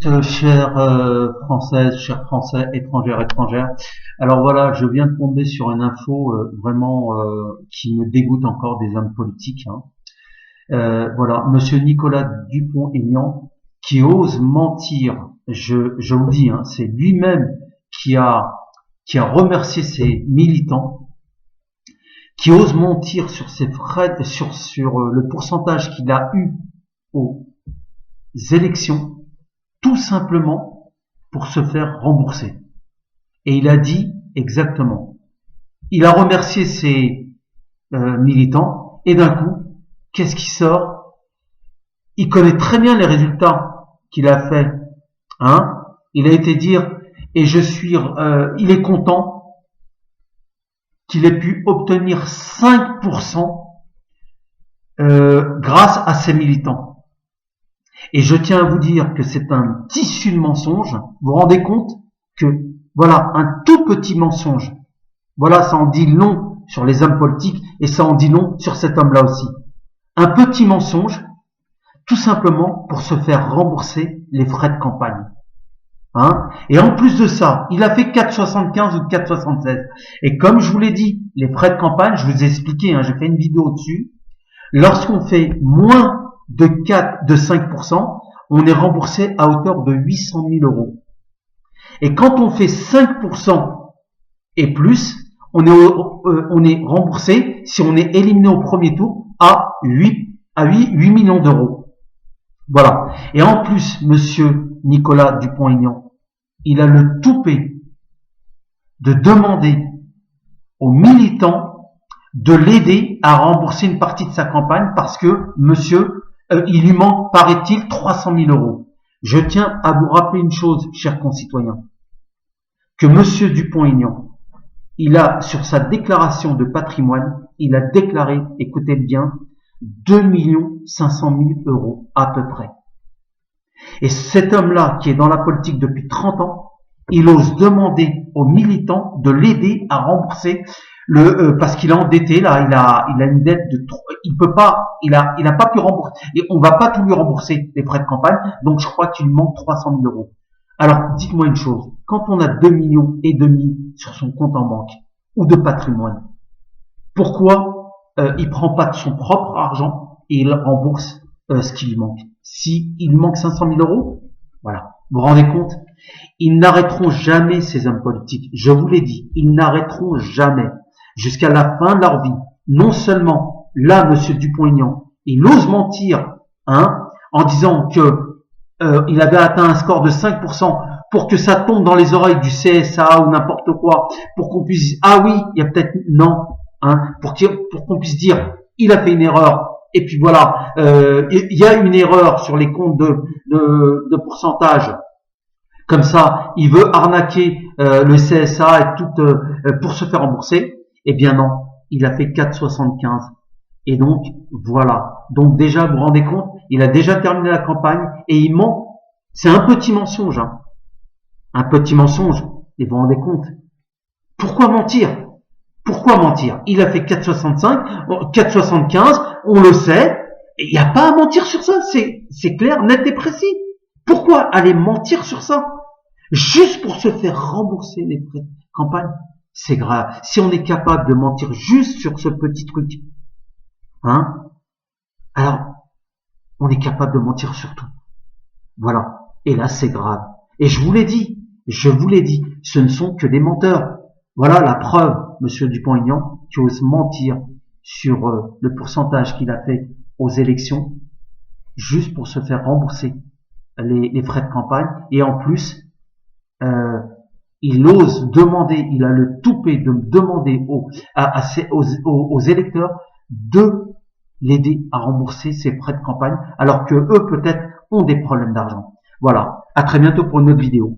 Chers Françaises, chers Français, étrangères, étrangères. Alors voilà, je viens de tomber sur une info vraiment qui me dégoûte encore des hommes politiques. Voilà, Monsieur Nicolas Dupont-Aignan qui ose mentir. Je vous dis, c'est lui-même qui a remercié ses militants, qui ose mentir sur ses frais, sur le pourcentage qu'il a eu aux élections, tout simplement pour se faire rembourser. Et il a dit exactement. Il a remercié ses militants et d'un coup, qu'est-ce qui sort? Il connaît très bien les résultats qu'il a fait. Il a été dire et il est content qu'il ait pu obtenir 5% grâce à ses militants. Et je tiens à vous dire que c'est un tissu de mensonges. Vous vous rendez compte que, voilà, un tout petit mensonge. Voilà, ça en dit long sur les hommes politiques et ça en dit long sur cet homme-là aussi. Un petit mensonge, tout simplement pour se faire rembourser les frais de campagne. Et en plus de ça, il a fait 4,75 ou 4,76. Et comme je vous l'ai dit, les frais de campagne, je vous ai expliqué, j'ai fait une vidéo dessus. Lorsqu'on fait moins de 5%, on est remboursé à hauteur de 800 000 euros. Et quand on fait 5% et plus, on est remboursé, si on est éliminé au premier tour, à 8 millions d'euros. Voilà. Et en plus, monsieur Nicolas Dupont-Aignan, il a le toupet de demander aux militants de l'aider à rembourser une partie de sa campagne parce que monsieur, il lui manque, paraît-il, 300 000 euros. Je tiens à vous rappeler une chose, chers concitoyens, que monsieur Dupont-Aignan, il a, sur sa déclaration de patrimoine, il a déclaré, écoutez bien, 2 500 000 euros à peu près. Et cet homme-là, qui est dans la politique depuis 30 ans, il ose demander aux militants de l'aider à rembourser parce qu'il est endetté là, il a une dette de il peut pas, il a pas pu rembourser et on va pas tout lui rembourser les frais de campagne, donc je crois qu'il lui manque 300 000 euros. Alors dites-moi une chose, quand on a 2,5 millions sur son compte en banque ou de patrimoine, pourquoi il prend pas de son propre argent et il rembourse ce qui lui manque? Si il manque 500 000 euros, voilà, vous vous rendez compte? Ils n'arrêteront jamais, ces hommes politiques, je vous l'ai dit, ils n'arrêteront jamais. Jusqu'à la fin de leur vie. Non seulement, là, monsieur Dupont-Aignan, il ose mentir, en disant que il avait atteint un score de 5% pour que ça tombe dans les oreilles du CSA ou n'importe quoi, pour qu'on puisse dire, ah oui, il y a peut-être, non, pour qu'on puisse dire, il a fait une erreur, et puis voilà, il y a une erreur sur les comptes de pourcentage. Comme ça, il veut arnaquer le CSA et tout pour se faire rembourser. Eh bien non, il a fait 4,75. Et donc, voilà. Donc déjà, vous vous rendez compte, il a déjà terminé la campagne et il ment. C'est un petit mensonge. Un petit mensonge. Et vous vous rendez compte. Pourquoi mentir? Pourquoi mentir? Il a fait 4,65, 4,75, on le sait. Et il n'y a pas à mentir sur ça. C'est clair, net et précis. Pourquoi aller mentir sur ça? Juste pour se faire rembourser les frais de campagne? C'est grave. Si on est capable de mentir juste sur ce petit truc, alors on est capable de mentir sur tout. Voilà. Et là, c'est grave. Et je vous l'ai dit, ce ne sont que des menteurs. Voilà la preuve, monsieur Dupont-Aignan, qui ose mentir sur le pourcentage qu'il a fait aux élections, juste pour se faire rembourser les frais de campagne. Et en plus, il ose demander, il a le toupet de demander aux électeurs de l'aider à rembourser ses frais de campagne, alors que eux peut-être ont des problèmes d'argent. Voilà. À très bientôt pour une autre vidéo.